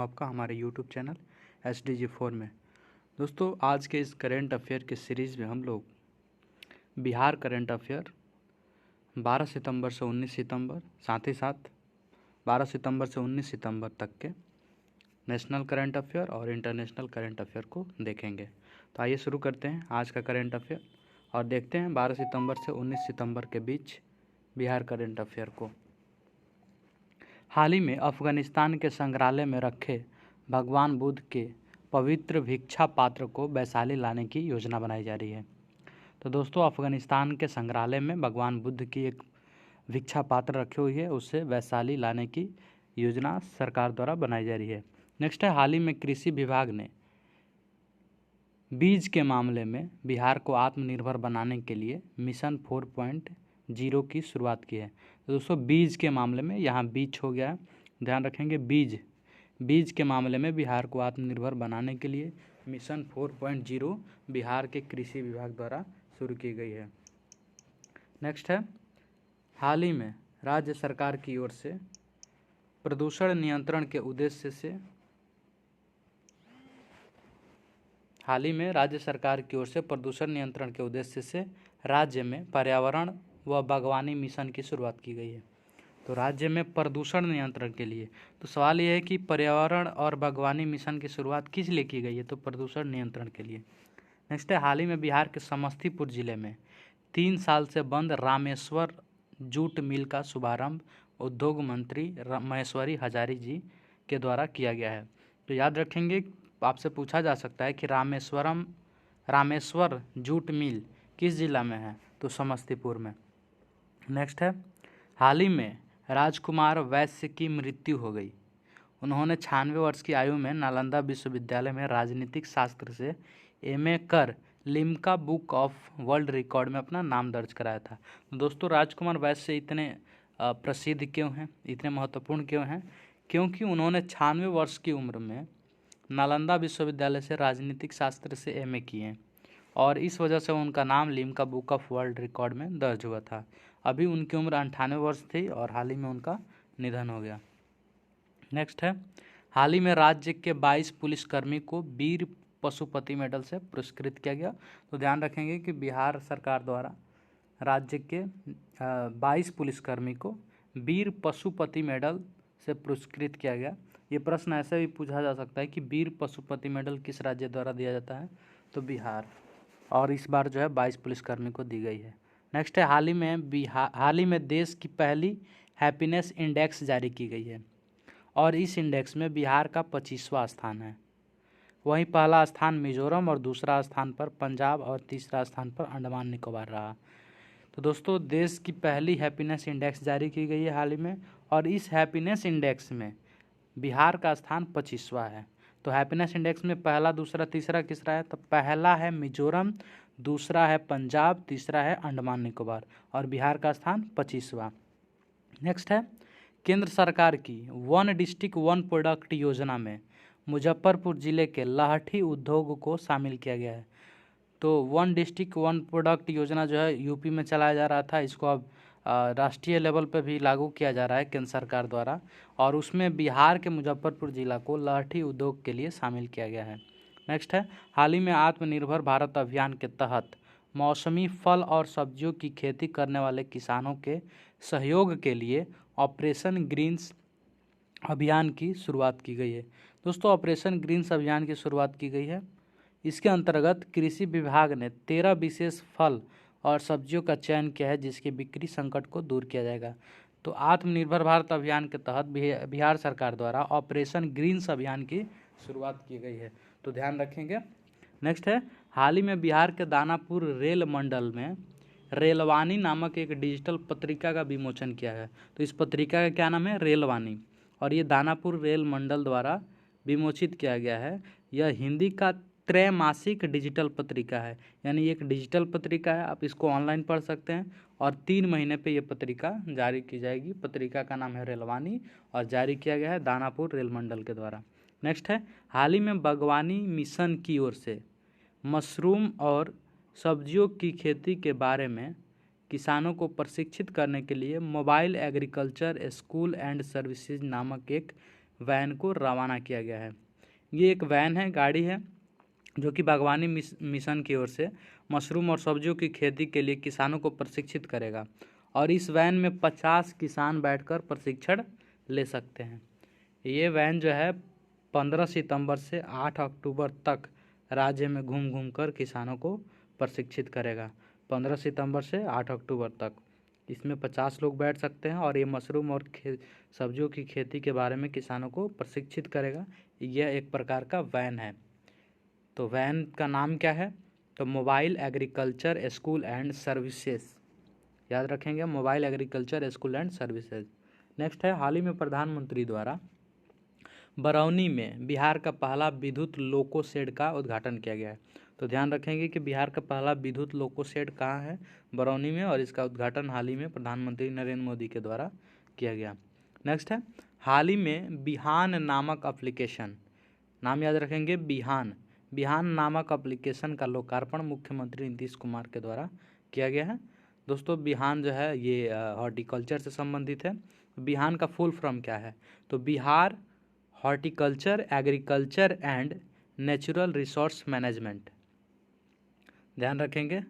आपका हमारे YouTube channel SDG4 में। दोस्तों, आज के इस करेंट अफेयर के सीरीज़ में हम लोग बिहार करेंट अफेयर 12 सितंबर से 19 सितंबर, साथ ही साथ 12 सितंबर से 19 सितंबर तक के नेशनल करंट अफेयर और इंटरनेशनल करंट अफेयर को देखेंगे। तो आइए शुरू करते हैं आज का करंट अफेयर और देखते हैं 12 सितंबर से 19 सितंबर के बीच बिहार करंट अफेयर को। हाल ही में अफगानिस्तान के संग्रहालय में रखे भगवान बुद्ध के पवित्र भिक्षा पात्र को वैशाली लाने की योजना बनाई जा रही है। तो दोस्तों, अफगानिस्तान के संग्रहालय में भगवान बुद्ध की एक भिक्षा पात्र रखी हुई है, उससे वैशाली लाने की योजना सरकार द्वारा बनाई जा रही है। नेक्स्ट है, हाल ही में कृषि विभाग ने बीज के मामले में बिहार को आत्मनिर्भर बनाने के लिए मिशन 4.0 की शुरुआत की है। तो दोस्तों, बीज के मामले में यहाँ बीज हो गया है, ध्यान रखेंगे। बीज के मामले में बिहार को आत्मनिर्भर बनाने के लिए मिशन 4.0 बिहार के कृषि विभाग द्वारा शुरू की गई है। नेक्स्ट है, हाल ही में राज्य सरकार की ओर से प्रदूषण नियंत्रण के उद्देश्य से राज्य में पर्यावरण व बागवानी मिशन की शुरुआत की गई है। तो राज्य में प्रदूषण नियंत्रण के लिए, तो सवाल यह है कि पर्यावरण और बागवानी मिशन की शुरुआत किस लिए की गई है? तो प्रदूषण नियंत्रण के लिए। नेक्स्ट है, हाल ही में बिहार के समस्तीपुर जिले में 3 साल से बंद रामेश्वर जूट मिल का शुभारंभ उद्योग मंत्री महेश्वरी हजारी जी के द्वारा किया गया है। तो याद रखेंगे, आपसे पूछा जा सकता है कि रामेश्वर जूट मिल किस जिला में है? तो समस्तीपुर में। नेक्स्ट है, हाल ही में राजकुमार वैश्य की मृत्यु हो गई। उन्होंने 96 वर्ष की आयु में नालंदा विश्वविद्यालय में राजनीतिक शास्त्र से MA कर Limca book of world record में अपना नाम दर्ज कराया था। दोस्तों, राजकुमार वैश्य इतने प्रसिद्ध क्यों हैं, इतने महत्वपूर्ण क्यों हैं? क्योंकि उन्होंने 96 वर्ष की उम्र में नालंदा विश्वविद्यालय से राजनीतिक शास्त्र से MA किए और इस वजह से उनका नाम Limca book of world record में दर्ज हुआ था। अभी उनकी उम्र 98 वर्ष थी और हाल ही में उनका निधन हो गया। नेक्स्ट है, हाल ही में राज्य के 22 पुलिसकर्मी को वीर पशुपति मेडल से पुरस्कृत किया गया। तो ध्यान रखेंगे कि बिहार सरकार द्वारा राज्य के 22 पुलिसकर्मी को वीर पशुपति मेडल से पुरस्कृत किया गया। ये प्रश्न ऐसे भी पूछा जा सकता है कि वीर पशुपति मेडल किस राज्य द्वारा दिया जाता है? तो बिहार, और इस बार जो है 22 पुलिसकर्मी को दी गई है। नेक्स्ट है, हाल ही में देश की पहली हैप्पीनेस इंडेक्स जारी की गई है और इस इंडेक्स में बिहार का 25वां स्थान है। वहीं पहला स्थान मिजोरम और दूसरा स्थान पर पंजाब और तीसरा स्थान पर अंडमान निकोबार रहा। तो दोस्तों, देश की पहली हैप्पीनेस इंडेक्स जारी की गई है हाल ही में और इस हैप्पीनेस इंडेक्स में बिहार का स्थान 25वां है। तो हैप्पीनेस इंडेक्स में पहला, दूसरा, तीसरा किसरा है? तो पहला है मिजोरम, दूसरा है पंजाब, तीसरा है अंडमान निकोबार और बिहार का स्थान 25वां। नेक्स्ट है, केंद्र सरकार की वन डिस्ट्रिक्ट वन प्रोडक्ट योजना में मुजफ्फरपुर जिले के लाठी उद्योग को शामिल किया गया है। तो वन डिस्ट्रिक्ट वन प्रोडक्ट योजना जो है यूपी में चलाया जा रहा था, इसको अब राष्ट्रीय लेवल पर भी लागू किया जा रहा है केंद्र सरकार द्वारा और उसमें बिहार के मुजफ्फरपुर जिला को लाठी उद्योग के लिए शामिल किया गया है। नेक्स्ट है, हाल ही में आत्मनिर्भर भारत अभियान के तहत मौसमी फल और सब्जियों की खेती करने वाले किसानों के सहयोग के लिए ऑपरेशन ग्रीन्स अभियान की शुरुआत की गई है। दोस्तों, ऑपरेशन ग्रीन्स अभियान की शुरुआत की गई है। इसके अंतर्गत कृषि विभाग ने 13 विशेष फल और सब्जियों का चयन किया है जिसके बिक्री संकट को दूर किया जाएगा। तो आत्मनिर्भर भारत अभियान के तहत बिहार सरकार द्वारा ऑपरेशन ग्रीन्स अभियान की शुरुआत की गई है, तो ध्यान रखेंगे। नेक्स्ट है, हाल ही में बिहार के दानापुर रेल मंडल में रेलवानी नामक एक डिजिटल पत्रिका का विमोचन किया है। तो इस पत्रिका का क्या नाम है? रेलवानी, और ये दानापुर रेल मंडल द्वारा विमोचित किया गया है। यह हिंदी का त्रैमासिक डिजिटल पत्रिका है, यानी एक डिजिटल पत्रिका है, आप इसको ऑनलाइन पढ़ सकते हैं और 3 महीने पे ये पत्रिका जारी की जाएगी। पत्रिका का नाम है रेलवानी और जारी किया गया है दानापुर रेल मंडल के द्वारा। नेक्स्ट है, हाल ही में बागवानी मिशन की ओर से मशरूम और सब्जियों की खेती के बारे में किसानों को प्रशिक्षित करने के लिए mobile agriculture school and services नामक एक वैन को रवाना किया गया है। ये एक वैन है, गाड़ी है, जो कि बागवानी मिशन की ओर से मशरूम और सब्जियों की खेती के लिए किसानों को प्रशिक्षित करेगा। और इस वैन में 50 किसान बैठकर प्रशिक्षण ले सकते हैं। ये वैन जो है 15 सितंबर से 8 अक्टूबर तक राज्य में घूम घूम कर किसानों को प्रशिक्षित करेगा। 15 सितंबर से 8 अक्टूबर तक इसमें 50 लोग बैठ सकते हैं और ये मशरूम और सब्जियों की खेती के बारे में किसानों को प्रशिक्षित करेगा। यह एक प्रकार का वैन है। तो वैन का नाम क्या है? तो mobile agriculture school and services, याद रखेंगे, mobile agriculture school and services. Next है, हाल ही में प्रधानमंत्री द्वारा बरौनी में बिहार का पहला विद्युत लोको शेड का उद्घाटन किया गया है। तो ध्यान रखेंगे कि बिहार का पहला विद्युत लोको शेड कहाँ है? बरौनी में, और इसका उद्घाटन हाल ही में प्रधानमंत्री नरेंद्र मोदी के द्वारा किया गया। नेक्स्ट है, हाल ही में बिहान नामक एप्लीकेशन, नाम याद रखेंगे, बिहान नामक एप्लीकेशन का लोकार्पण मुख्यमंत्री नीतीश कुमार के द्वारा किया गया है। दोस्तों बिहान जो है ये हॉर्टिकल्चर से संबंधित है। बिहान का फुल फॉर्म क्या है? तो Bihar horticulture agriculture and natural resource management, ध्यान रखेंगे।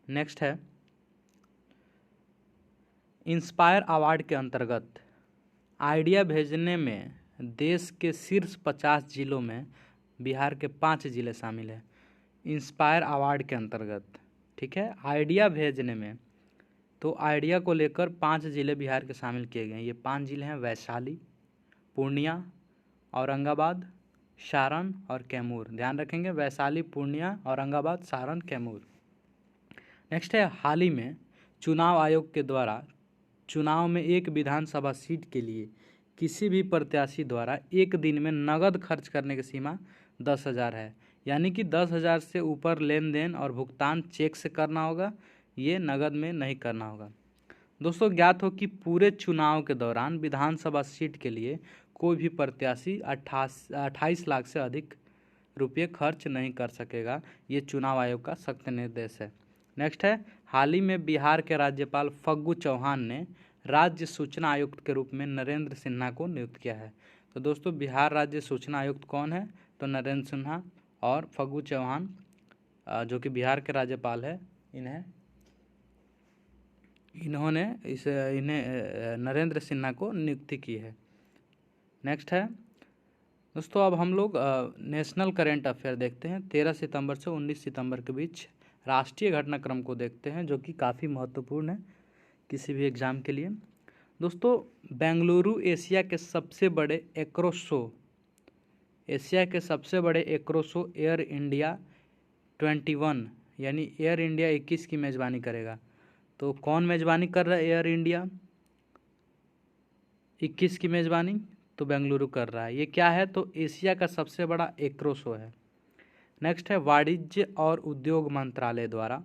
नेक्स्ट है, इंस्पायर अवार्ड के अंतर्गत आइडिया भेजने में देश के शीर्ष 50 जिलों में बिहार के 5 जिले शामिल हैं। इंस्पायर अवार्ड के अंतर्गत, ठीक है, आइडिया भेजने में, तो आइडिया को लेकर 5 जिले बिहार के शामिल किए गए हैं। ये 5 जिले हैं वैशाली, पूर्णिया, औरंगाबाद, सारण और कैमूर। ध्यान रखेंगे, वैशाली, पूर्णिया, औरंगाबाद, सारण, कैमूर। नेक्स्ट है, हाल ही में चुनाव आयोग के द्वारा चुनाव में एक विधानसभा सीट के लिए किसी भी प्रत्याशी द्वारा एक दिन में नगद खर्च करने की सीमा 10,000 है। यानी कि 10,000 से ऊपर लेन देन और भुगतान चेक से करना होगा, ये नगद में नहीं करना होगा। दोस्तों ज्ञात हो कि पूरे चुनाव के दौरान विधानसभा सीट के लिए कोई भी प्रत्याशी 28 लाख से अधिक रुपये खर्च नहीं कर सकेगा। ये चुनाव आयोग का सख्त निर्देश है। नेक्स्ट है, हाल ही में बिहार के राज्यपाल फग्गू चौहान ने राज्य सूचना आयुक्त के रूप में नरेंद्र सिन्हा को नियुक्त किया है। तो दोस्तों बिहार राज्य सूचना आयुक्त कौन है? तो नरेंद्र सिन्हा और फग्गू चौहान जो कि बिहार के राज्यपाल है, इन्हें नरेंद्र सिन्हा को नियुक्ति की है। नेक्स्ट है दोस्तों, अब हम लोग नेशनल करेंट अफेयर देखते हैं। 13 सितंबर से 19 सितंबर के बीच राष्ट्रीय घटनाक्रम को देखते हैं, जो कि काफ़ी महत्वपूर्ण है किसी भी एग्ज़ाम के लिए। दोस्तों बेंगलुरु एशिया के सबसे बड़े एग्रो शो एयर इंडिया 21 यानी एयर इंडिया 21 की मेज़बानी करेगा। तो कौन मेज़बानी कर रहा है? एयर इंडिया 21 की मेज़बानी तो बेंगलुरु कर रहा है। ये क्या है? तो एशिया का सबसे बड़ा एग्रो शो है। नेक्स्ट है, वाणिज्य और उद्योग मंत्रालय द्वारा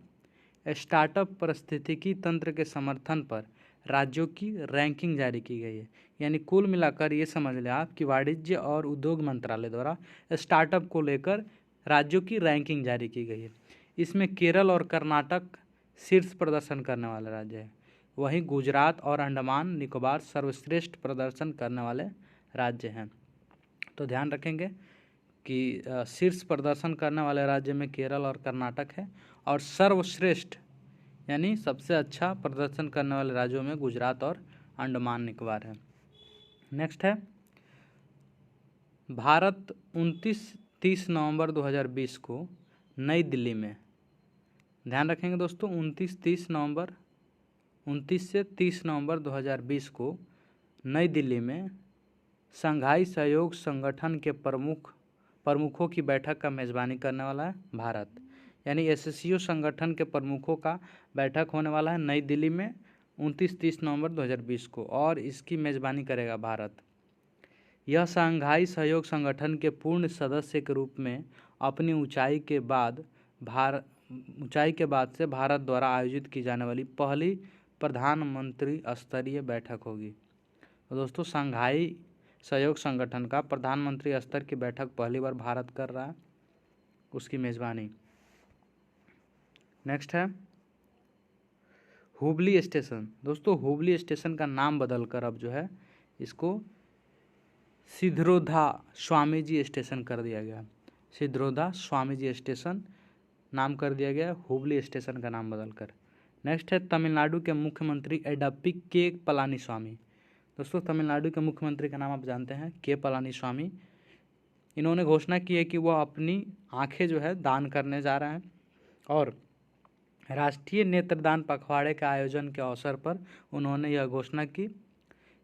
स्टार्टअप पारिस्थितिकी तंत्र के समर्थन पर राज्यों की रैंकिंग जारी की गई है। यानी कुल मिलाकर ये समझ लें आप कि वाणिज्य और उद्योग मंत्रालय द्वारा स्टार्टअप को लेकर राज्यों की रैंकिंग जारी की गई है। इसमें केरल और कर्नाटक शीर्ष प्रदर्शन करने वाले राज्य है। वहीं गुजरात और अंडमान निकोबार सर्वश्रेष्ठ प्रदर्शन करने वाले राज्य हैं। तो ध्यान रखेंगे कि शीर्ष प्रदर्शन करने वाले राज्य में केरल और कर्नाटक है, और सर्वश्रेष्ठ यानी सबसे अच्छा प्रदर्शन करने वाले राज्यों में गुजरात और अंडमान निकोबार है। नेक्स्ट है, भारत 29-30 नवंबर 2020 को नई दिल्ली में, ध्यान रखेंगे दोस्तों, 29 से 30 नवंबर 2020 को नई दिल्ली में शंघाई सहयोग संगठन के प्रमुखों की बैठक का मेज़बानी करने वाला है भारत। यानी SCO संगठन के प्रमुखों का बैठक होने वाला है नई दिल्ली में 29-30 नवंबर 2020 को, और इसकी मेज़बानी करेगा भारत। यह शंघाई सहयोग संगठन के पूर्ण सदस्य के रूप में अपनी ऊंचाई के बाद से भारत द्वारा आयोजित की जाने वाली पहली प्रधानमंत्री स्तरीय बैठक होगी। तो दोस्तों शंघाई सहयोग संगठन का प्रधानमंत्री स्तर की बैठक पहली बार भारत कर रहा है, उसकी मेज़बानी। नेक्स्ट है, हुबली स्टेशन। दोस्तों हुबली स्टेशन का नाम बदलकर अब जो है इसको सिद्धरोधा स्वामी जी स्टेशन कर दिया गया। सिद्धरोधा स्वामी जी स्टेशन नाम कर दिया गया, हुबली स्टेशन का नाम बदलकर। नेक्स्ट है तमिलनाडु के मुख्यमंत्री एडप्पी के पलानीस्वामी। दोस्तों तमिलनाडु के मुख्यमंत्री का नाम आप जानते हैं, के पलानीस्वामी। इन्होंने घोषणा की है कि वह अपनी आंखें जो है दान करने जा रहे हैं और राष्ट्रीय नेत्रदान पखवाड़े के आयोजन के अवसर पर उन्होंने यह घोषणा की।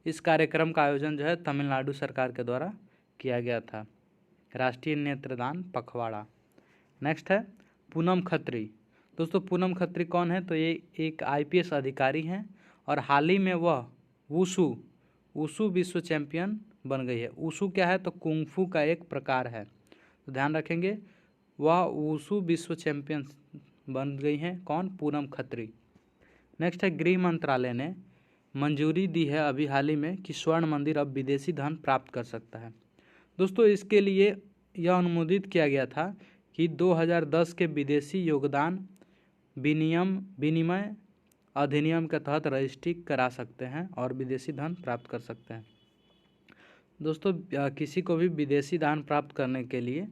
इस कार्यक्रम का आयोजन जो है तमिलनाडु सरकार के द्वारा किया गया था, राष्ट्रीय नेत्रदान पखवाड़ा। नेक्स्ट है पूनम खत्री। दोस्तों पूनम खत्री कौन है? तो ये एक IPS अधिकारी हैं और हाल ही में वह वुशु विश्व चैंपियन बन गई है। वुशु क्या है? तो कुंग-फू का एक प्रकार है, तो ध्यान रखेंगे। वह वुशु विश्व चैंपियन बन गई हैं, कौन? पूनम खत्री। नेक्स्ट है गृह मंत्रालय ने मंजूरी दी है अभी हाल ही में कि स्वर्ण मंदिर अब विदेशी धन प्राप्त कर सकता है। दोस्तों इसके लिए यह अनुमोदित किया गया था कि 2010 के विदेशी योगदान विनिमय अधिनियम के तहत रजिस्ट्री करा सकते हैं और विदेशी धन प्राप्त कर सकते हैं। दोस्तों किसी को भी विदेशी धन प्राप्त करने के लिए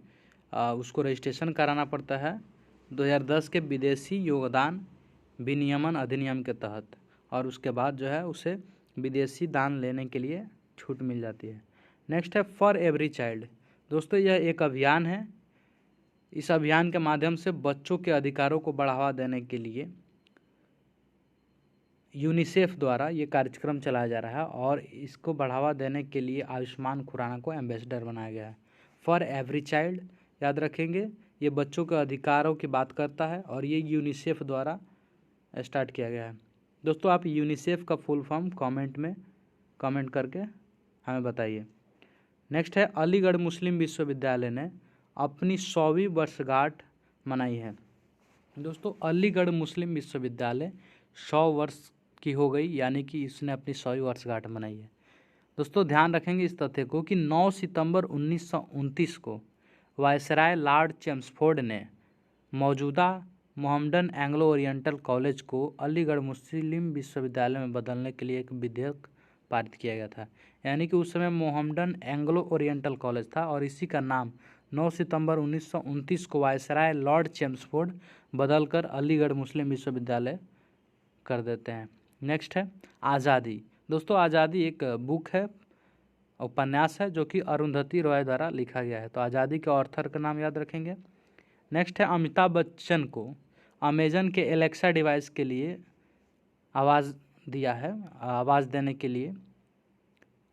उसको रजिस्ट्रेशन कराना पड़ता है 2010 के विदेशी योगदान विनियमन अधिनियम के तहत, और उसके बाद जो है उसे विदेशी दान लेने के लिए छूट मिल जाती है। नेक्स्ट है फॉर एवरी चाइल्ड। दोस्तों यह एक अभियान है। इस अभियान के माध्यम से बच्चों के अधिकारों को बढ़ावा देने के लिए यूनिसेफ द्वारा ये कार्यक्रम चलाया जा रहा है और इसको बढ़ावा देने के लिए आयुष्मान खुराना को एम्बेसडर बनाया गया है। फॉर एवरी चाइल्ड याद रखेंगे, ये बच्चों के अधिकारों की बात करता है और ये यूनिसेफ द्वारा स्टार्ट किया गया है। दोस्तों आप यूनिसेफ का फुल फॉर्म कमेंट करके हमें बताइए। नेक्स्ट है अलीगढ़ मुस्लिम विश्वविद्यालय ने अपनी 100वीं वर्षगांठ मनाई है। दोस्तों अलीगढ़ मुस्लिम विश्वविद्यालय 100 वर्ष की हो गई, यानी कि इसने अपनी 100वीं वर्षगांठ मनाई है। दोस्तों ध्यान रखेंगे इस तथ्य को कि 9 सितंबर 1929 को वायसराय लॉर्ड चेम्सफोर्ड ने मौजूदा मोहम्मडन एंग्लो ओरिएंटल कॉलेज को अलीगढ़ मुस्लिम विश्वविद्यालय में बदलने के लिए एक विधेयक पारित किया गया था। यानी कि उस समय मोहम्मडन एंग्लो ओरिएंटल कॉलेज था और इसी का नाम 9 सितंबर 1929 को वायसराय लॉर्ड चेम्सफोर्ड बदलकर अलीगढ़ मुस्लिम विश्वविद्यालय कर देते हैं। नेक्स्ट है आज़ादी। दोस्तों आज़ादी एक बुक है, उपन्यास है जो कि अरुंधति रॉय द्वारा लिखा गया है, तो आज़ादी के ऑथर का नाम याद रखेंगे। नेक्स्ट है अमिताभ बच्चन को अमेजन के एलेक्सा डिवाइस के लिए आवाज़ दिया है। आवाज़ देने के लिए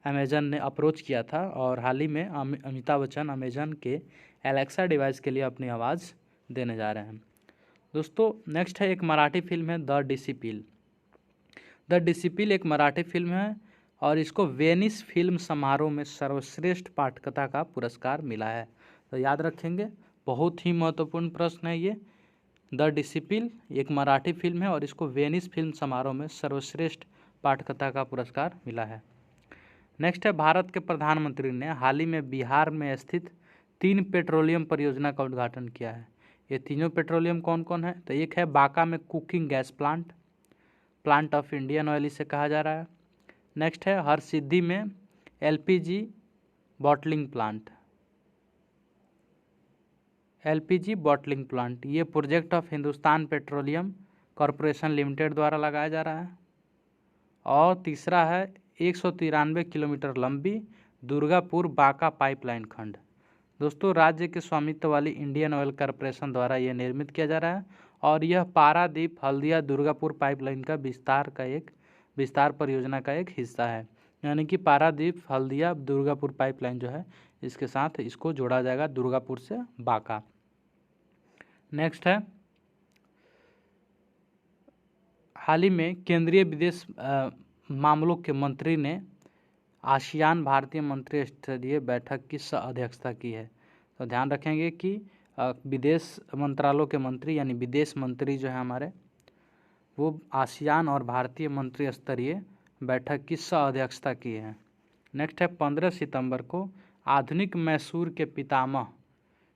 अमेजन ने अप्रोच किया था और हाल ही में अमिताभ बच्चन अमेजन के एलेक्सा डिवाइस के लिए अपनी आवाज़ देने जा रहे हैं। दोस्तों नेक्स्ट है एक मराठी फिल्म है द डिसिपल। द डिसिपल एक मराठी फिल्म है और इसको वेनिस फिल्म समारोह में सर्वश्रेष्ठ पटकथा का पुरस्कार मिला है, तो याद रखेंगे, बहुत ही महत्वपूर्ण प्रश्न है ये। द डिसिपल एक मराठी फिल्म है और इसको वेनिस फिल्म समारोह में सर्वश्रेष्ठ पटकथा का पुरस्कार मिला है। नेक्स्ट है भारत के प्रधानमंत्री ने हाल ही में बिहार में स्थित 3 पेट्रोलियम परियोजना का उद्घाटन किया है। ये तीनों पेट्रोलियम कौन कौन है? तो एक है बांका में cooking gas plant of Indian oil इसे कहा जा रहा है। नेक्स्ट है हरसिद्धि में LPG बॉटलिंग प्लांट। ये project of Hindustan petroleum corporation limited द्वारा लगाया जा रहा है। और तीसरा है 193 किलोमीटर लंबी दुर्गापुर बांका पाइपलाइन खंड। दोस्तों राज्य के स्वामित्व वाली इंडियन ऑयल कॉरपोरेशन द्वारा यह निर्मित किया जा रहा है और यह पारादीप हल्दिया दुर्गापुर पाइपलाइन का विस्तार परियोजना का एक हिस्सा है। यानी कि पारादीप हल्दिया दुर्गापुर पाइपलाइन जो है इसके साथ इसको जोड़ा जाएगा दुर्गापुर से बांका। नेक्स्ट है हाल ही में केंद्रीय विदेश मामलों के मंत्री ने आसियान भारतीय मंत्री स्तरीय बैठक की अध्यक्षता की है। तो ध्यान रखेंगे कि विदेश मंत्रालयों के मंत्री यानी विदेश मंत्री जो है हमारे, वो आसियान और भारतीय मंत्री स्तरीय बैठक की अध्यक्षता की है। नेक्स्ट है 15 सितंबर को आधुनिक मैसूर के पितामह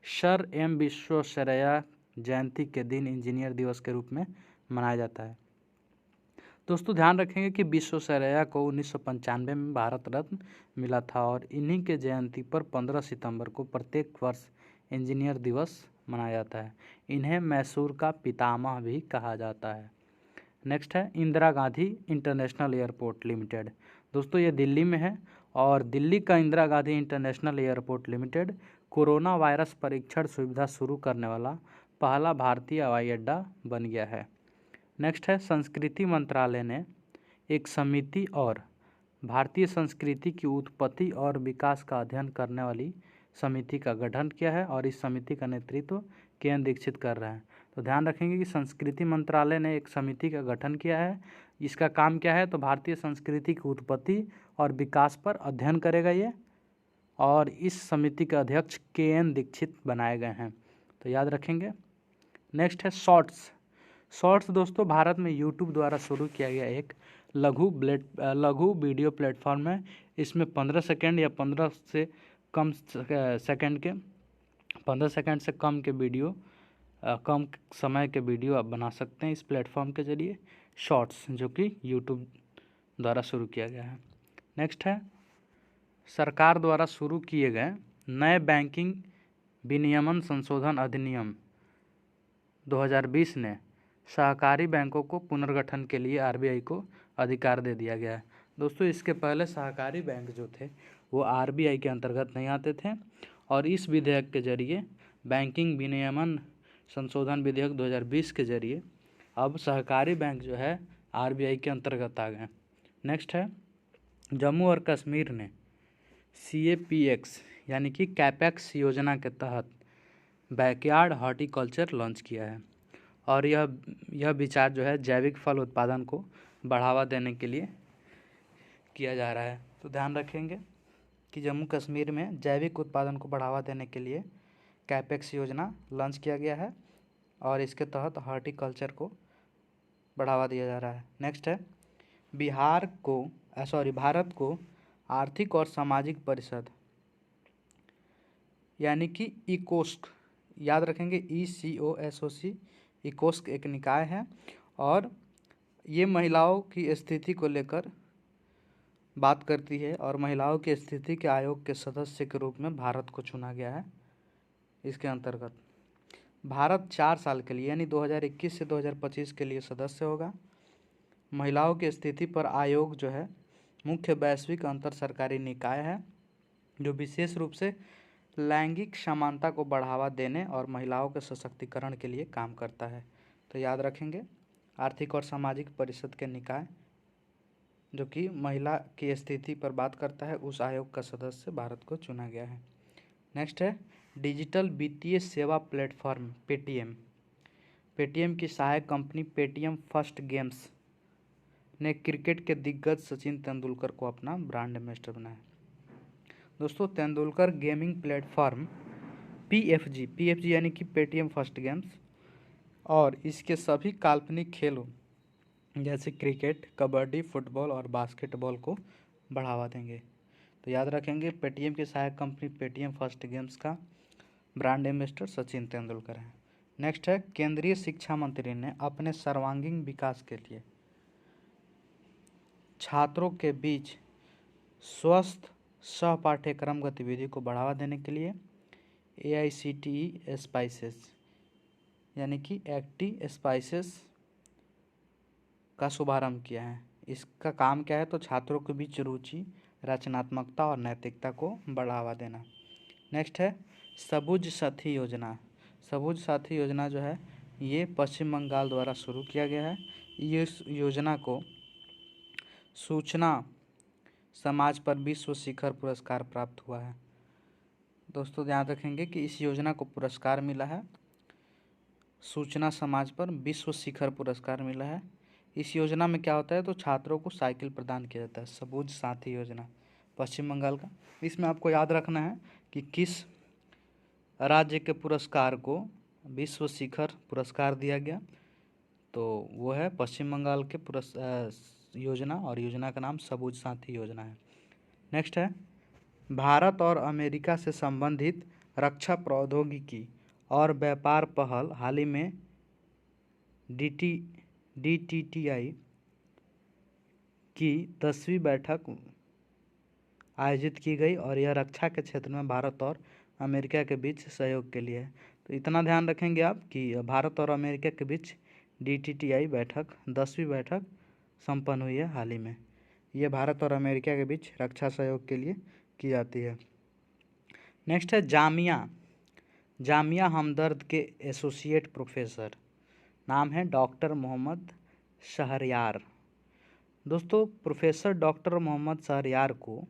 सर एम विश्वेश्वरैया जयंती के दिन इंजीनियर दिवस के रूप में मनाया जाता है। दोस्तों ध्यान रखेंगे कि विश्वेश्वरैया को 1995 में भारत रत्न मिला था और इन्हीं के जयंती पर 15 सितंबर को प्रत्येक वर्ष इंजीनियर दिवस मनाया जाता है। इन्हें मैसूर का पितामह भी कहा जाता है। नेक्स्ट है Indira Gandhi international airport limited. दोस्तों ये दिल्ली में है और दिल्ली का Indira Gandhi international airport limited corona virus परीक्षण सुविधा शुरू करने वाला पहला भारतीय हवाई अड्डा बन गया है। नेक्स्ट है संस्कृति मंत्रालय ने एक समिति और भारतीय संस्कृति की उत्पत्ति और विकास का अध्ययन करने वाली समिति का गठन किया है और इस समिति का नेतृत्व के.एन. दीक्षित कर रहे हैं। तो ध्यान रखेंगे कि संस्कृति मंत्रालय ने एक समिति का गठन किया है। इसका काम क्या है? तो भारतीय संस्कृति की उत्पत्ति और विकास पर अध्ययन करेगा ये, और इस समिति के अध्यक्ष के.एन. दीक्षित बनाए गए हैं, तो याद रखेंगे। नेक्स्ट है शॉर्ट्स दोस्तों भारत में यूट्यूब द्वारा शुरू किया गया एक लघु वीडियो प्लेटफॉर्म है। इसमें 15 सेकंड या 15 से कम सेकंड से कम के वीडियो, कम समय के वीडियो आप बना सकते हैं इस प्लेटफॉर्म के जरिए, शॉर्ट्स, जो कि यूट्यूब द्वारा शुरू किया गया है। नेक्स्ट है सरकार द्वारा शुरू किए गए नए बैंकिंग विनियमन संशोधन अधिनियम 2020 ने सहकारी बैंकों को पुनर्गठन के लिए आरबीआई को अधिकार दे दिया गया है। दोस्तों इसके पहले सहकारी बैंक जो थे वो आरबीआई के अंतर्गत नहीं आते थे, और इस विधेयक के जरिए बैंकिंग विनियमन संशोधन विधेयक 2020 के जरिए अब सहकारी बैंक जो है आरबीआई के अंतर्गत आ गए। नेक्स्ट है जम्मू और कश्मीर ने CAPX यानी कि कैपेक्स योजना के तहत बैकयार्ड हॉर्टिकल्चर लॉन्च किया है, और यह विचार जो है जैविक फल उत्पादन को बढ़ावा देने के लिए किया जा रहा है। तो ध्यान रखेंगे कि जम्मू कश्मीर में जैविक उत्पादन को बढ़ावा देने के लिए कैपेक्स योजना लॉन्च किया गया है, और इसके तहत हॉर्टिकल्चर को बढ़ावा दिया जा रहा है। नेक्स्ट है भारत को आर्थिक और सामाजिक परिषद यानी कि इकोस्क, याद रखेंगे ECOSOC, इकोस्क एक निकाय है, और ये महिलाओं की स्थिति को लेकर बात करती है, और महिलाओं की स्थिति के आयोग के सदस्य के रूप में भारत को चुना गया है। इसके अंतर्गत भारत 4 साल के लिए यानी 2021 से 2025 के लिए सदस्य होगा। महिलाओं की स्थिति पर आयोग जो है मुख्य वैश्विक अंतर सरकारी निकाय है, जो विशेष रूप से लैंगिक समानता को बढ़ावा देने और महिलाओं के सशक्तिकरण के लिए काम करता है। तो याद रखेंगे आर्थिक और सामाजिक परिषद के निकाय जो कि महिला की स्थिति पर बात करता है, उस आयोग का सदस्य भारत को चुना गया है। नेक्स्ट है डिजिटल वित्तीय सेवा प्लेटफॉर्म पेटीएम की सहायक कंपनी पेटीएम फर्स्ट गेम्स ने क्रिकेट के दिग्गज सचिन तेंदुलकर को अपना ब्रांड एम्बेसडर बनाया। दोस्तों तेंदुलकर गेमिंग प्लेटफॉर्म PFG यानी कि पेटीएम फर्स्ट गेम्स और इसके सभी काल्पनिक खेलों जैसे क्रिकेट, कबड्डी, फुटबॉल और बास्केटबॉल को बढ़ावा देंगे। तो याद रखेंगे पेटीएम की सहायक कंपनी पेटीएम फर्स्ट गेम्स का ब्रांड एम्बेसडर सचिन तेंदुलकर है। नेक्स्ट है केंद्रीय शिक्षा मंत्री ने अपने सर्वांगीण विकास के लिए छात्रों के बीच स्वस्थ सह पाठ्यक्रम गतिविधि को बढ़ावा देने के लिए AICTE स्पाइसेस यानी कि एक्टी स्पाइसेस का शुभारंभ किया है। इसका काम क्या है? तो छात्रों के बीच रुचि, रचनात्मकता और नैतिकता को बढ़ावा देना। नेक्स्ट है सबुज साथी योजना। सबुज साथी योजना जो है ये पश्चिम बंगाल द्वारा शुरू किया गया है। इस योजना को सूचना समाज पर विश्व शिखर पुरस्कार प्राप्त हुआ है। दोस्तों ध्यान रखेंगे कि इस योजना को पुरस्कार मिला है, सूचना समाज पर विश्व शिखर पुरस्कार मिला है। इस योजना में क्या होता है? तो छात्रों को साइकिल प्रदान किया जाता है। सबुज साथी योजना पश्चिम बंगाल का। इसमें आपको याद रखना है कि किस राज्य के पुरस्कार को विश्व शिखर पुरस्कार दिया गया, तो वो है पश्चिम बंगाल के योजना, और योजना का नाम सबुज साथी योजना है। नेक्स्ट है भारत और अमेरिका से संबंधित रक्षा प्रौद्योगिकी और व्यापार पहल हाल ही में DTTI की 10वीं बैठक आयोजित की गई और यह रक्षा के क्षेत्र में भारत और अमेरिका के बीच सहयोग के लिए है। तो इतना ध्यान रखेंगे आप कि भारत और अमेरिका के बीच DTTI बैठक 10वीं बैठक संपन्न हुई है हाल ही में। ये भारत और अमेरिका के बीच रक्षा सहयोग के लिए की जाती है। नेक्स्ट है जामिया हमदर्द के एसोसिएट प्रोफेसर, नाम है डॉक्टर मोहम्मद शहरयार। दोस्तों प्रोफेसर डॉक्टर मोहम्मद शहरयार को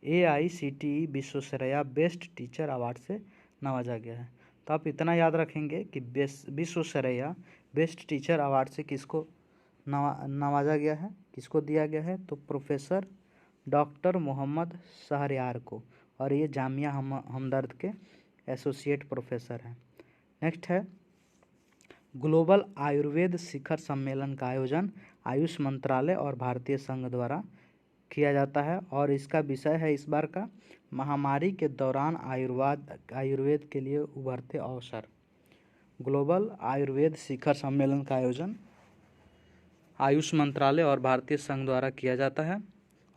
AICTE विश्वश्रेया बेस्ट टीचर अवार्ड से नवाजा गया है। तो आप इतना याद रखेंगे कि विश्वश्रेया बेस्ट टीचर अवार्ड से किसको नवाजा गया है, किसको दिया गया है, तो प्रोफेसर डॉक्टर मोहम्मद शहरयार को, और ये जामिया हमदर्द के एसोसिएट प्रोफेसर हैं। नेक्स्ट है ग्लोबल आयुर्वेद शिखर सम्मेलन का आयोजन आयुष मंत्रालय और भारतीय संघ द्वारा किया जाता है और इसका विषय है इस बार का महामारी के दौरान आयुर्वेद के लिए उभरते अवसर। ग्लोबल आयुर्वेद शिखर सम्मेलन का आयोजन आयुष मंत्रालय और भारतीय संघ द्वारा किया जाता है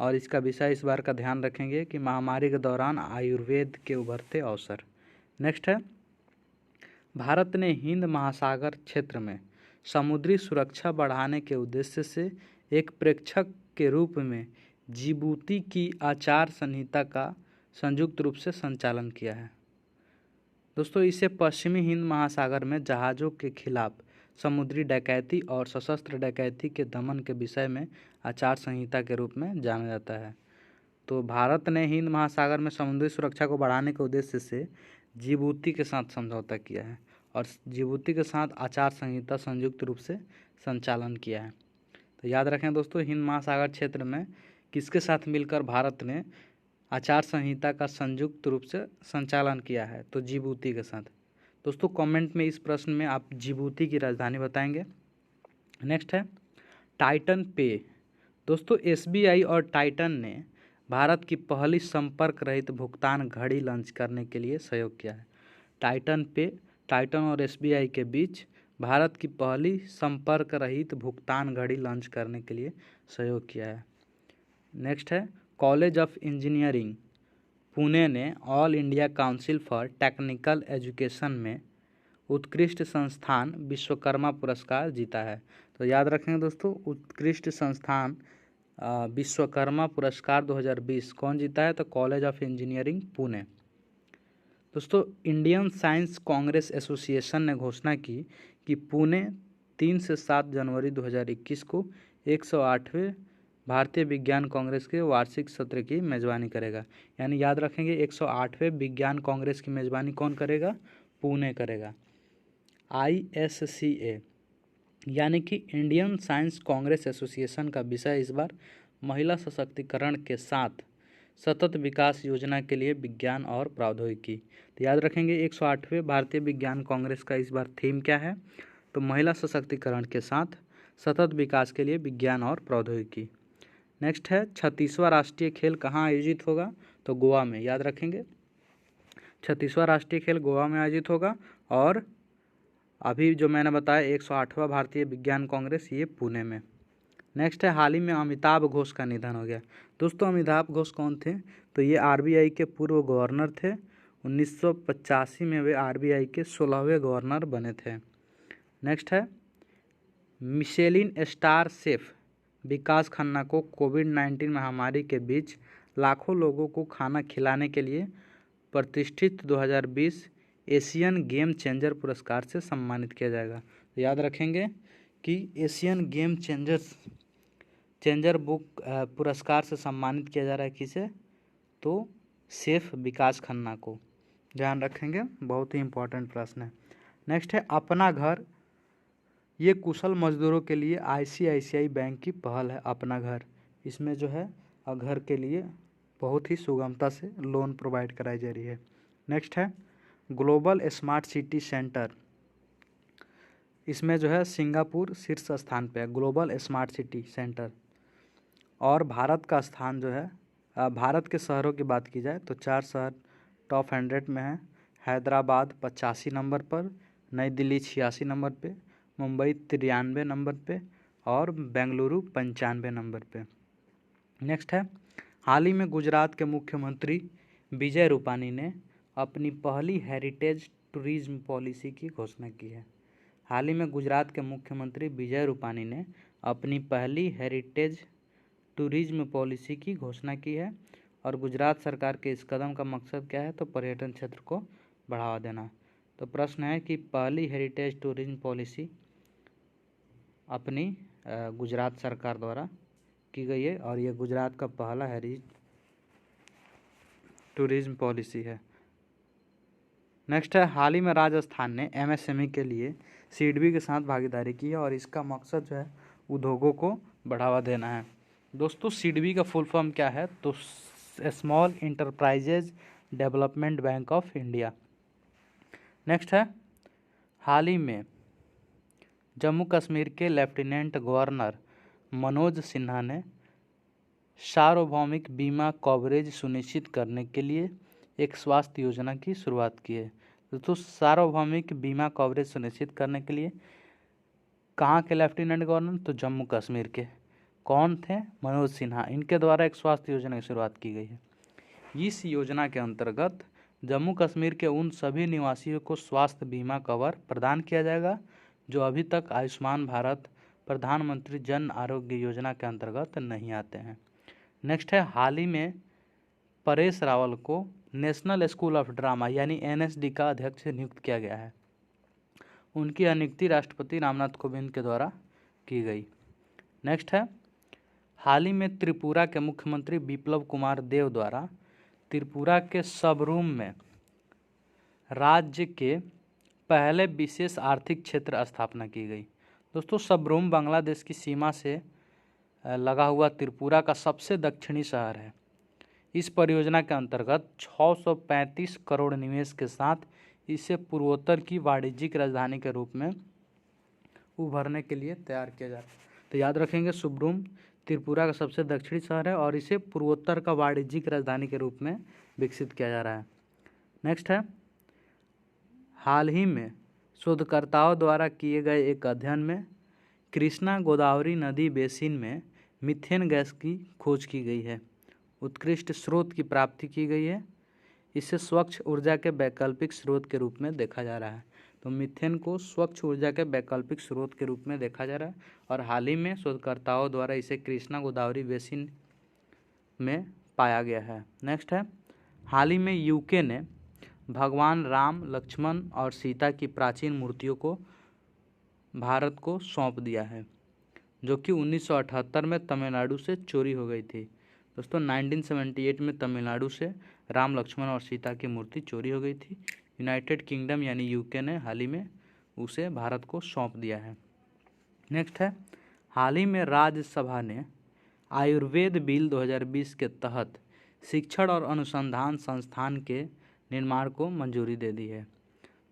और इसका विषय इस बार का ध्यान रखेंगे कि महामारी के दौरान आयुर्वेद के उभरते अवसर। नेक्स्ट है भारत ने हिंद महासागर क्षेत्र में समुद्री सुरक्षा बढ़ाने के उद्देश्य से एक प्रेक्षक के रूप में जिबूती की आचार संहिता का संयुक्त रूप से संचालन किया है। दोस्तों इसे पश्चिमी हिंद महासागर में जहाज़ों के खिलाफ समुद्री डकैती और सशस्त्र डकैती के दमन के विषय में आचार संहिता के रूप में जाना जाता है। तो भारत ने हिंद महासागर में समुद्री सुरक्षा को बढ़ाने के उद्देश्य से जिबूती के साथ समझौता किया है और जिबूती के साथ आचार संहिता संयुक्त रूप से संचालन किया है। तो याद रखें दोस्तों, हिंद महासागर क्षेत्र में किसके साथ मिलकर भारत ने आचार संहिता का संयुक्त रूप से संचालन किया है, तो जिबूती के साथ। दोस्तों कमेंट में इस प्रश्न में आप जिबूती की राजधानी बताएंगे। नेक्स्ट है टाइटन पे। दोस्तों SBI और टाइटन ने भारत की पहली संपर्क रहित भुगतान घड़ी लॉन्च करने के लिए सहयोग किया है। टाइटन और SBI के बीच भारत की पहली संपर्क रहित भुगतान घड़ी लॉन्च करने के लिए सहयोग किया है। नेक्स्ट है कॉलेज ऑफ इंजीनियरिंग पुणे ने all India council for technical education में उत्कृष्ट संस्थान विश्वकर्मा पुरस्कार जीता है। तो याद रखेंगे दोस्तों, उत्कृष्ट संस्थान विश्वकर्मा पुरस्कार 2020 कौन जीता है, तो कॉलेज ऑफ इंजीनियरिंग पुणे। दोस्तों इंडियन साइंस कांग्रेस एसोसिएशन ने घोषणा की कि पुणे 3 से 7 जनवरी 2021 को 108वें भारतीय विज्ञान कांग्रेस के वार्षिक सत्र की मेज़बानी करेगा। यानी याद रखेंगे 108वें विज्ञान कांग्रेस की मेज़बानी कौन करेगा, पुणे करेगा। ISCA यानी कि इंडियन साइंस कांग्रेस एसोसिएशन का विषय इस बार महिला सशक्तिकरण के साथ सतत विकास योजना के लिए विज्ञान और प्रौद्योगिकी। तो याद रखेंगे 108वें भारतीय विज्ञान कांग्रेस का इस बार थीम क्या है, तो महिला सशक्तिकरण के साथ सतत विकास के लिए विज्ञान और प्रौद्योगिकी। नेक्स्ट है 36वां राष्ट्रीय खेल कहाँ आयोजित होगा, तो गोवा में। याद रखेंगे 36वां राष्ट्रीय खेल गोवा में आयोजित होगा और अभी जो मैंने बताया 108वां भारतीय विज्ञान कांग्रेस ये पुणे में। नेक्स्ट है हाल ही में अमिताभ घोष का निधन हो गया। दोस्तों अमिताभ घोष कौन थे, तो ये RBI के पूर्व गवर्नर थे। 1985 में वे RBI के 16वें गवर्नर बने थे। नेक्स्ट है मिशेलिन स्टार शेफ विकास खन्ना को कोविड-19 महामारी के बीच लाखों लोगों को खाना खिलाने के लिए प्रतिष्ठित 2020 एशियन गेम चेंजर पुरस्कार से सम्मानित किया जाएगा। तो याद रखेंगे कि एशियन गेम चेंजर बुक पुरस्कार से सम्मानित किया जा रहा है किसे, तो शेफ विकास खन्ना को। ध्यान रखेंगे, बहुत ही इम्पोर्टेंट प्रश्न है। नेक्स्ट है अपना घर। ये कुशल मजदूरों के लिए ICICI बैंक की पहल है अपना घर। इसमें जो है घर के लिए बहुत ही सुगमता से लोन प्रोवाइड कराई जा रही है। नेक्स्ट है ग्लोबल स्मार्ट सिटी सेंटर। इसमें जो है सिंगापुर शीर्ष स्थान पे है, ग्लोबल स्मार्ट सिटी सेंटर। और भारत का स्थान जो है, भारत के शहरों की बात की जाए तो 4 शहर टॉप 100 में है। हैदराबाद 85 नंबर पर, नई दिल्ली 86 नंबर पे, मुंबई 93 नंबर पे और बेंगलुरु 95 नंबर पे। नेक्स्ट है, हाल ही में गुजरात के मुख्यमंत्री विजय रूपानी ने अपनी पहली हेरिटेज टूरिज्म पॉलिसी की घोषणा की है। हाल ही में गुजरात के मुख्यमंत्री विजय रूपानी ने अपनी पहली हेरिटेज टूरिज्म पॉलिसी की घोषणा की है और गुजरात सरकार के इस कदम का मकसद क्या है, तो पर्यटन क्षेत्र को बढ़ावा देना। तो प्रश्न है कि पहली हेरिटेज टूरिज्म पॉलिसी अपनी गुजरात सरकार द्वारा की गई है और यह गुजरात का पहला हेरिटेज टूरिज्म पॉलिसी है। नेक्स्ट है, हाल ही में राजस्थान ने एमएसएमई के लिए सिडबी के साथ भागीदारी की है और इसका मकसद जो है उद्योगों को बढ़ावा देना है। दोस्तों, सिडबी का फुल फॉर्म क्या है, तो small enterprises development bank of India. Next है, हाल ही में जम्मू कश्मीर के लेफ्टिनेंट गवर्नर मनोज सिन्हा ने सार्वभौमिक बीमा कवरेज सुनिश्चित करने के लिए एक स्वास्थ्य योजना की शुरुआत की है। दोस्तों, सार्वभौमिक बीमा कवरेज सुनिश्चित करने के लिए कहाँ के लेफ्टिनेंट गवर्नर, तो जम्मू कश्मीर के। कौन थे, मनोज सिन्हा। इनके द्वारा एक स्वास्थ्य योजना की शुरुआत की गई है। इस योजना के अंतर्गत जम्मू कश्मीर के उन सभी निवासियों को स्वास्थ्य बीमा कवर प्रदान किया जाएगा जो अभी तक आयुष्मान भारत प्रधानमंत्री जन आरोग्य योजना के अंतर्गत नहीं आते हैं। नेक्स्ट है, हाल ही में परेश रावल को नेशनल स्कूल ऑफ ड्रामा यानी एनएसडी का अध्यक्ष नियुक्त किया गया है। उनकी नियुक्ति राष्ट्रपति रामनाथ कोविंद के द्वारा की गई। नेक्स्ट है, हाल ही में त्रिपुरा के मुख्यमंत्री बिप्लब कुमार देव द्वारा त्रिपुरा के सबरूम में राज्य के पहले विशेष आर्थिक क्षेत्र स्थापना की गई। दोस्तों, सबरूम बांग्लादेश की सीमा से लगा हुआ त्रिपुरा का सबसे दक्षिणी शहर है। इस परियोजना के अंतर्गत 635 करोड़ निवेश के साथ इसे पूर्वोत्तर की वाणिज्यिक राजधानी के रूप में उभरने के लिए तैयार किया जा रहा है। तो याद रखेंगे, सबरूम त्रिपुरा का सबसे दक्षिणी शहर है और इसे पूर्वोत्तर का वाणिज्यिक राजधानी के रूप में विकसित किया जा रहा है। नेक्स्ट है, हाल ही में शोधकर्ताओं द्वारा किए गए एक अध्ययन में कृष्णा गोदावरी नदी बेसिन में मीथेन गैस की खोज की गई है। उत्कृष्ट स्रोत की प्राप्ति की गई है। इसे स्वच्छ ऊर्जा के वैकल्पिक स्रोत के रूप में देखा जा रहा है। तो मीथेन को स्वच्छ ऊर्जा के वैकल्पिक स्रोत के रूप में देखा जा रहा है और हाल ही में शोधकर्ताओं द्वारा इसे कृष्णा गोदावरी बेसिन में पाया गया है। नेक्स्ट है, हाल ही में यूके ने भगवान राम, लक्ष्मण और सीता की प्राचीन मूर्तियों को भारत को सौंप दिया है, जो कि 1978 में तमिलनाडु से चोरी हो गई थी। दोस्तों, 1978 में तमिलनाडु से राम, लक्ष्मण और सीता की मूर्ति चोरी हो गई थी। यूनाइटेड किंगडम यानी यूके ने हाल ही में उसे भारत को सौंप दिया है। नेक्स्ट है, हाल ही में राज्यसभा ने आयुर्वेद बिल 2020 के तहत शिक्षण और अनुसंधान संस्थान के निर्माण को मंजूरी दे दी है।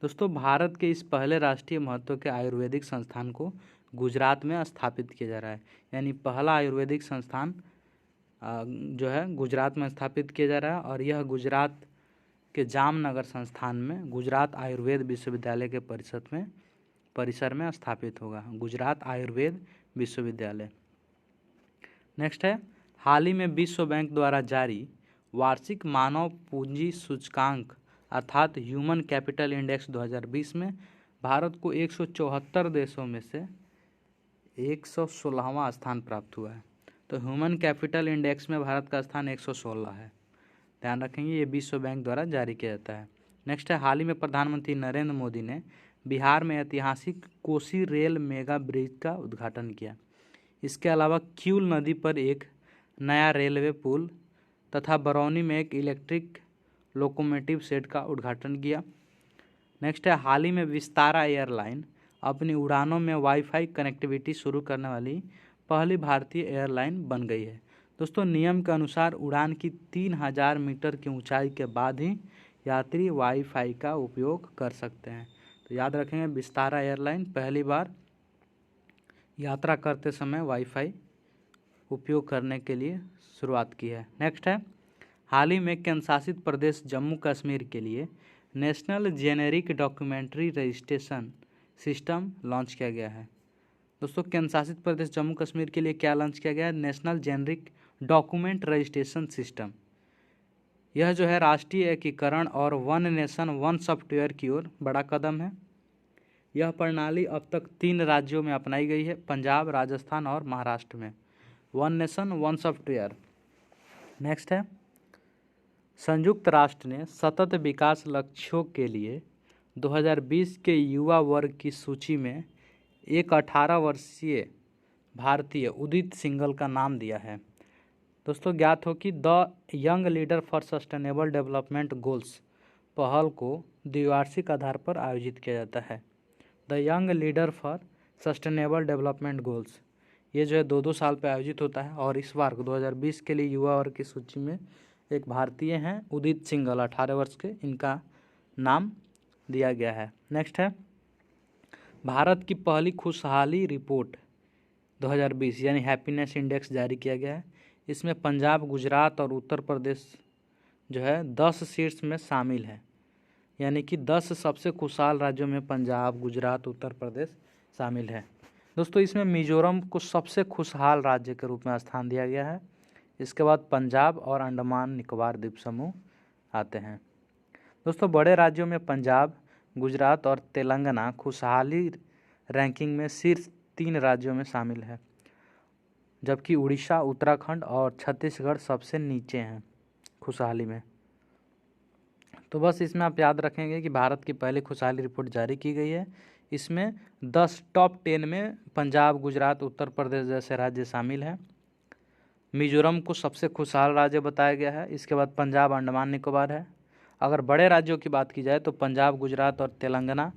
दोस्तों, भारत के इस पहले राष्ट्रीय महत्व के आयुर्वेदिक संस्थान को गुजरात में स्थापित किया जा रहा है। यानी पहला आयुर्वेदिक संस्थान जो है गुजरात में स्थापित किया जा रहा है और यह गुजरात के जामनगर संस्थान में गुजरात आयुर्वेद विश्वविद्यालय के परिसर में स्थापित होगा। गुजरात आयुर्वेद विश्वविद्यालय। नेक्स्ट है, हाल ही में विश्व बैंक द्वारा जारी वार्षिक मानव पूंजी सूचकांक अर्थात ह्यूमन कैपिटल इंडेक्स 2020 में भारत को 174 देशों में से 116वां स्थान प्राप्त हुआ है। तो ह्यूमन कैपिटल इंडेक्स में भारत का स्थान 116 है। ध्यान रखेंगे, ये विश्व बैंक द्वारा जारी किया जाता है। नेक्स्ट है, हाल ही में प्रधानमंत्री नरेंद्र मोदी ने बिहार में ऐतिहासिक कोसी रेल मेगा ब्रिज का उद्घाटन किया। इसके अलावा क्यूल नदी पर एक नया रेलवे पुल तथा बरौनी में एक इलेक्ट्रिक लोकोमोटिव सेट का उद्घाटन किया। नेक्स्ट है, हाल ही में विस्तारा एयरलाइन अपनी उड़ानों में वाईफाई कनेक्टिविटी शुरू करने वाली पहली भारतीय एयरलाइन बन गई है। दोस्तों, नियम के अनुसार उड़ान की 3000 मीटर की ऊंचाई के बाद ही यात्री वाईफाई का उपयोग कर सकते हैं। तो याद रखेंगे, विस्तारा एयरलाइन पहली बार यात्रा करते समय वाईफाई उपयोग करने के लिए शुरुआत की है। नेक्स्ट है, हाल ही में केंद्र शासित प्रदेश जम्मू कश्मीर के लिए national generic documentary registration system launch किया गया है। दोस्तों केंद्र शासित प्रदेश जम्मू कश्मीर के लिए क्या लॉन्च किया गया है? National generic document registration system. यह जो है राष्ट्रीय एकीकरण और वन नेशन वन सॉफ्टवेयर की ओर बड़ा कदम है। यह प्रणाली अब तक 3 राज्यों में अपनाई गई है, पंजाब, राजस्थान और महाराष्ट्र में। One nation one software. Next है, संयुक्त राष्ट्र ने सतत विकास लक्ष्यों के लिए 2020 के युवा वर्ग की सूची में एक 18 वर्षीय भारतीय उदित सिंघल का नाम दिया है। दोस्तों ज्ञात हो कि the young leader for sustainable development goals पहल को द्विवार्षिक आधार पर आयोजित किया जाता है। The young leader for sustainable development goals, ये जो है 2-2 साल पर आयोजित होता है और इस बार 2020 के लिए युवा वर्ग की सूची में एक भारतीय हैं उदित सिंघल, 18 वर्ष के, इनका नाम दिया गया है। नेक्स्ट है, भारत की पहली खुशहाली रिपोर्ट 2020 यानी हैप्पीनेस इंडेक्स जारी किया गया है। इसमें पंजाब, गुजरात और उत्तर प्रदेश जो है 10 शीर्ष में शामिल है, यानी कि 10 सबसे खुशहाल राज्यों में पंजाब, गुजरात, उत्तर प्रदेश शामिल है। दोस्तों इसमें मिजोरम को सबसे खुशहाल राज्य के रूप में स्थान दिया गया है। इसके बाद पंजाब और अंडमान निकोबार द्वीप समूह आते हैं। दोस्तों बड़े राज्यों में पंजाब, गुजरात और तेलंगाना खुशहाली रैंकिंग में शीर्ष 3 राज्यों में शामिल है, जबकि उड़ीसा, उत्तराखंड और छत्तीसगढ़ सबसे नीचे हैं खुशहाली में। तो बस इसमें आप याद रखेंगे कि भारत की पहली खुशहाली रिपोर्ट जारी की गई है। इसमें 10 टॉप 10 में पंजाब, गुजरात, उत्तर प्रदेश जैसे राज्य शामिल हैं। मिजोरम को सबसे खुशहाल राज्य बताया गया है। इसके बाद पंजाब, अंडमान निकोबार है। अगर बड़े राज्यों की बात की जाए तो पंजाब, गुजरात और तेलंगाना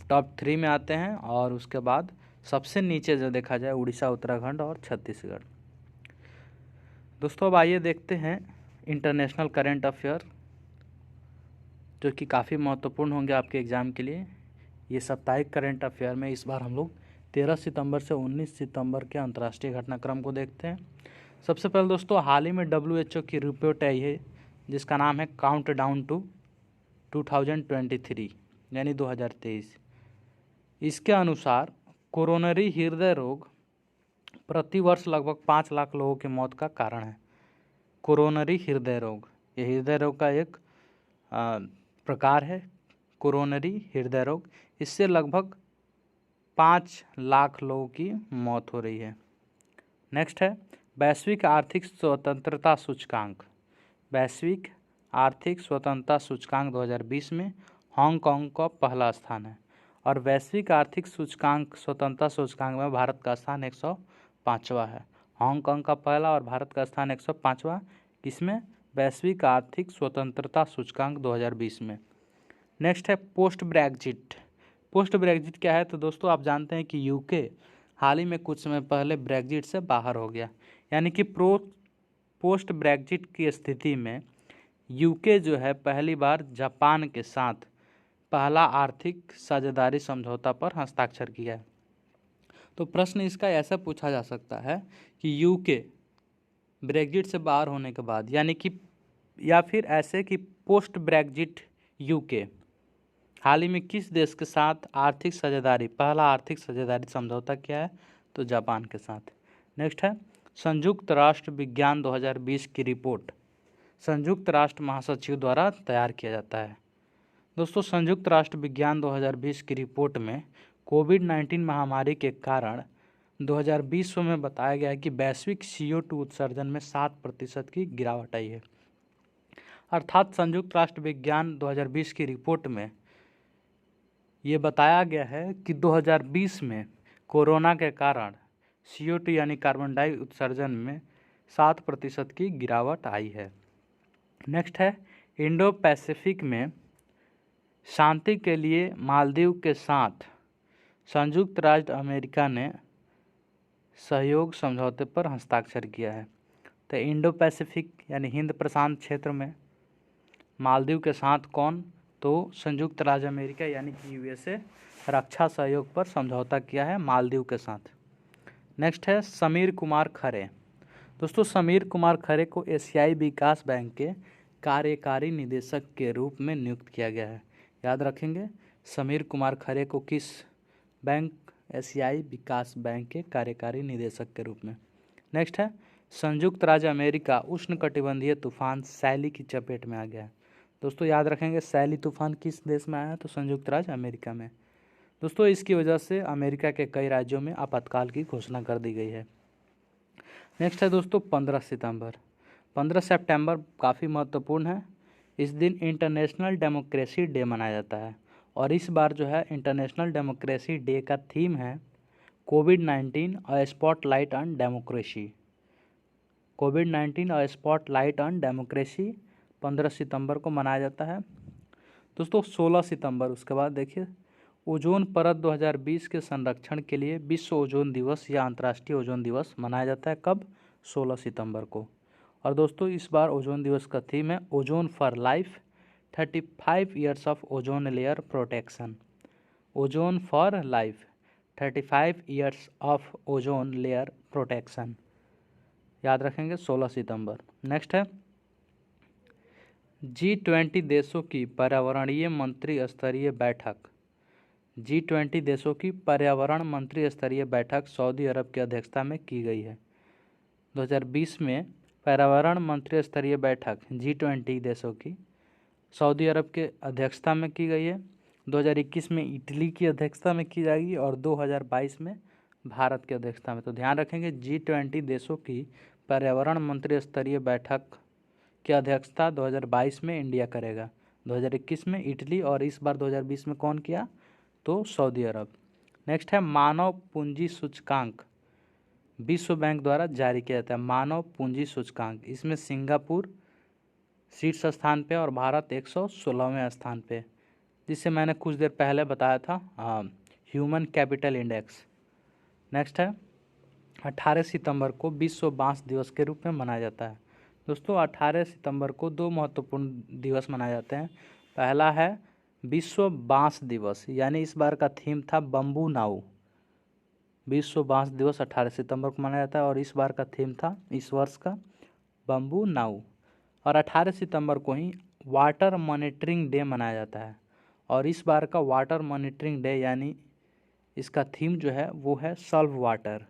टॉप 3 में आते हैं और उसके बाद सबसे नीचे जो देखा जाए उड़ीसा, उत्तराखंड और छत्तीसगढ़। दोस्तों अब आइए देखते हैं इंटरनेशनल करंट अफेयर, जो कि काफ़ी महत्वपूर्ण होंगे आपके एग्ज़ाम के लिए। ये साप्ताहिक करंट अफेयर में इस बार हम लोग 13 सितंबर से 19 सितंबर के अंतर्राष्ट्रीय घटनाक्रम को देखते हैं। सबसे पहले दोस्तों हाल ही में WHO की रिपोर्ट आई है जिसका नाम है काउंट डाउन टू 2023 यानी 2023। इसके अनुसार कोरोनरी हृदय रोग प्रति वर्ष लगभग 5 लाख लोगों की मौत का कारण है। कोरोनरी हृदय रोग, ये हृदय रोग का एक प्रकार है, कोरोनरी हृदय रोग। इससे लगभग 5 लाख लोगों की मौत हो रही है। नेक्स्ट है वैश्विक आर्थिक स्वतंत्रता सूचकांक। वैश्विक आर्थिक स्वतंत्रता सूचकांक 2020 में हांगकांग का पहला स्थान है और वैश्विक आर्थिक सूचकांक स्वतंत्रता सूचकांक में भारत का स्थान 105वां है। हांगकांग का पहला और भारत का स्थान 105वां, किसमें? वैश्विक आर्थिक स्वतंत्रता सूचकांक 2020 में। नेक्स्ट है पोस्ट ब्रेग्जिट। पोस्ट ब्रेग्जिट क्या है? तो दोस्तों आप जानते हैं कि यूके हाल ही में कुछ समय पहले ब्रेग्जिट से बाहर हो गया, यानी कि पोस्ट ब्रेग्जिट की स्थिति में यूके जो है पहली बार जापान के साथ पहला आर्थिक साझेदारी समझौता पर हस्ताक्षर किया है। तो प्रश्न इसका ऐसा पूछा जा सकता है कि यूके ब्रेग्जिट से बाहर होने के बाद, यानी कि या फिर ऐसे कि पोस्ट ब्रेग्जिट यूके हाल ही में किस देश के साथ आर्थिक साझेदारी, पहला आर्थिक साझेदारी समझौता किया है? तो जापान के साथ। नेक्स्ट है संयुक्त राष्ट्र विज्ञान 2020 की रिपोर्ट संयुक्त राष्ट्र महासचिव द्वारा तैयार किया जाता है। दोस्तों संयुक्त राष्ट्र विज्ञान 2020 की रिपोर्ट में कोविड-19 महामारी के कारण 2020 में बताया गया है कि वैश्विक CO2 उत्सर्जन में 7% की गिरावट आई है। अर्थात संयुक्त राष्ट्र विज्ञान 2020 की रिपोर्ट में ये बताया गया है कि 2020 में कोरोना के कारण CO2 यानी कार्बन डाई उत्सर्जन में 7% की गिरावट आई है। नेक्स्ट है इंडो पैसिफिक में शांति के लिए मालदीव के साथ संयुक्त राज्य अमेरिका ने सहयोग समझौते पर हस्ताक्षर किया है। तो इंडो पैसिफिक यानी हिंद प्रशांत क्षेत्र में मालदीव के साथ कौन? तो संयुक्त राज्य अमेरिका यानी कि USA रक्षा सहयोग पर समझौता किया है मालदीव के साथ। नेक्स्ट है समीर कुमार खरे। दोस्तों समीर कुमार खरे को एशियाई विकास बैंक के कार्यकारी निदेशक के रूप में नियुक्त किया गया है। याद रखेंगे समीर कुमार खरे को किस बैंक, एशियाई विकास बैंक के कार्यकारी निदेशक के रूप में। नेक्स्ट है, संयुक्त राज्य अमेरिका उष्णकटिबंधीय तूफान सैली की चपेट में आ गया है। दोस्तों याद रखेंगे, सैली तूफान किस देश में आया है, तो संयुक्त राज्य अमेरिका में। दोस्तों इसकी वजह से अमेरिका के कई राज्यों में आपातकाल की घोषणा कर दी गई है। नेक्स्ट है दोस्तों 15 सितंबर। 15 सितंबर काफ़ी महत्वपूर्ण है। इस दिन इंटरनेशनल डेमोक्रेसी डे मनाया जाता है और इस बार जो है इंटरनेशनल डेमोक्रेसी डे का थीम है कोविड-19 अ स्पॉटलाइट ऑन डेमोक्रेसी। कोविड-19 अ स्पॉटलाइट ऑन डेमोक्रेसी 15 सितंबर को मनाया जाता है। दोस्तों 16 सितंबर, उसके बाद देखिए, ओजोन परत 2020 के संरक्षण के लिए विश्व ओजोन दिवस या अंतर्राष्ट्रीय ओजोन दिवस मनाया जाता है। कब? 16 सितंबर को। और दोस्तों इस बार ओजोन दिवस का थीम है ozone for life, 35 years of ozone layer protection. Ozone for life, 35 years of ozone layer protection, याद रखेंगे 16 सितंबर। नेक्स्ट है, G20 देशों की पर्यावरणीय मंत्री स्तरीय बैठक। G20 देशों की पर्यावरण मंत्री स्तरीय बैठक सऊदी अरब की अध्यक्षता में की गई है। 2020 में पर्यावरण मंत्री स्तरीय बैठक G20 देशों की सऊदी अरब के अध्यक्षता में की गई है। 2021 में इटली की अध्यक्षता में की जाएगी और 2022 में भारत की अध्यक्षता में। तो ध्यान रखेंगे, G20 देशों की पर्यावरण मंत्री स्तरीय बैठक की अध्यक्षता 2022 में इंडिया करेगा, 2021 में इटली और इस बार 2020 में कौन किया, तो सऊदी अरब। नेक्स्ट है, मानव पूंजी सूचकांक विश्व बैंक द्वारा जारी किया जाता है। मानव पूंजी सूचकांक, इसमें सिंगापुर शीर्ष स्थान पे और भारत 116वें स्थान पे, जिसे मैंने कुछ देर पहले बताया था, ह्यूमन कैपिटल इंडेक्स। नेक्स्ट है, 18 सितंबर को विश्व बांस दिवस के रूप में मनाया जाता है। दोस्तों 18 सितंबर को दो महत्वपूर्ण दिवस मनाए जाते हैं। पहला है विश्व बांस दिवस, यानी इस बार का थीम था बम्बू नाउ। विश्व बांस दिवस 18 सितंबर को मनाया जाता है और इस बार का थीम था इस वर्ष का बम्बू नाउ। और 18 सितंबर को ही वाटर मॉनिटरिंग डे मनाया जाता है और इस बार का वाटर मॉनिटरिंग डे यानी इसका थीम जो है वो है सॉल्व वाटर।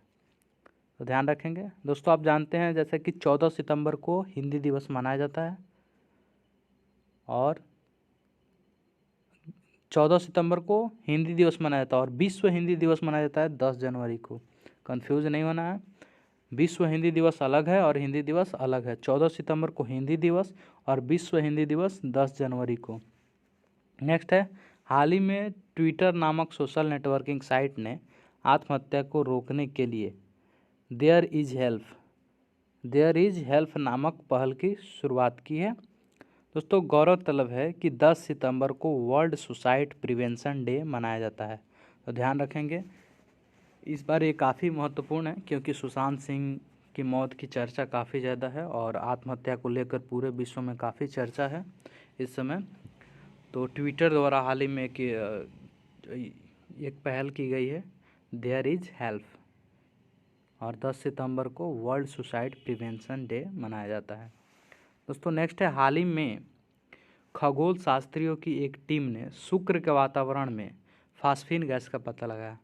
तो ध्यान रखेंगे। दोस्तों आप जानते हैं जैसे कि 14 सितंबर को हिंदी दिवस मनाया जाता है और 14 सितंबर को हिंदी दिवस मनाया जाता है और विश्व हिंदी दिवस मनाया जाता है 10 जनवरी को। कंफ्यूज नहीं होना है, विश्व हिंदी दिवस अलग है और हिंदी दिवस अलग है। 14 सितंबर को हिंदी दिवस और विश्व हिंदी दिवस 10 जनवरी को। नेक्स्ट है, हाल ही में ट्विटर नामक सोशल नेटवर्किंग साइट ने आत्महत्या को रोकने के लिए देयर इज हेल्प नामक पहल की शुरुआत की है। दोस्तों गौरतलब है कि 10 सितंबर को वर्ल्ड सुसाइड प्रिवेंशन डे मनाया जाता है। तो ध्यान रखेंगे, इस बार ये काफ़ी महत्वपूर्ण है क्योंकि सुशांत सिंह की मौत की चर्चा काफ़ी ज़्यादा है और आत्महत्या को लेकर पूरे विश्व में काफ़ी चर्चा है इस समय। तो ट्विटर द्वारा हाल ही में एक पहल की गई है, देयर इज हेल्प, और 10 सितंबर को वर्ल्ड सुसाइड प्रिवेंशन डे मनाया जाता है। दोस्तों नेक्स्ट है, हाल ही में खगोल शास्त्रियों की एक टीम ने शुक्र के वातावरण में फास्फीन गैस का पता लगाया।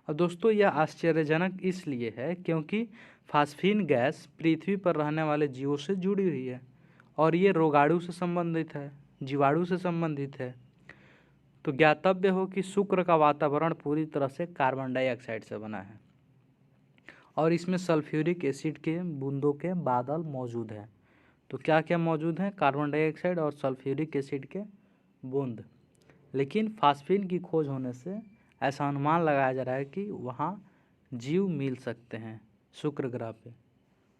और दोस्तों यह आश्चर्यजनक इसलिए है क्योंकि फास्फीन गैस पृथ्वी पर रहने वाले जीवों से जुड़ी हुई है और ये रोगाणु से संबंधित है, जीवाणु से संबंधित है। तो ज्ञातव्य हो कि शुक्र का वातावरण पूरी तरह से कार्बन डाइऑक्साइड से बना है और इसमें सल्फ्यूरिक एसिड के बूंदों के बादल मौजूद हैं। तो क्या क्या मौजूद हैं? कार्बन डाइऑक्साइड और सल्फ्यूरिक एसिड के बूंद। लेकिन फास्फीन की खोज होने से ऐसा अनुमान लगाया जा रहा है कि वहाँ जीव मिल सकते हैं शुक्र ग्रह पे।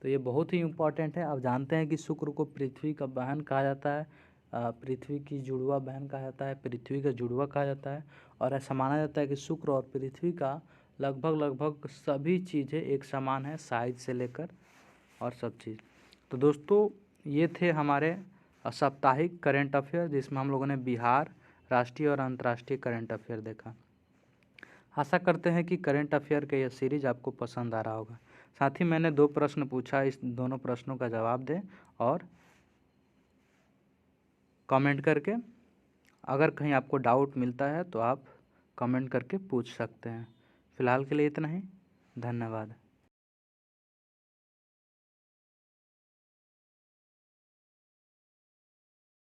तो ये बहुत ही इम्पोर्टेंट है। आप जानते हैं कि शुक्र को पृथ्वी का बहन कहा जाता है, पृथ्वी की जुड़वा बहन कहा जाता है, पृथ्वी का जुड़वा कहा जाता है और ऐसा माना जाता है कि शुक्र और पृथ्वी का लगभग सभी चीज़ें एक समान है, साइज से लेकर और सब चीज़। तो दोस्तों ये थे हमारे साप्ताहिक करेंट अफेयर जिसमें हम लोगों ने बिहार, राष्ट्रीय और अंतर्राष्ट्रीय करेंट अफेयर देखा। आशा करते हैं कि करेंट अफेयर का यह सीरीज आपको पसंद आ रहा होगा। साथ ही मैंने 2 प्रश्न पूछा, इस दोनों प्रश्नों का जवाब दें और कमेंट करके अगर कहीं आपको डाउट मिलता है तो आप कमेंट करके पूछ सकते हैं। फ़िलहाल के लिए इतना ही। धन्यवाद।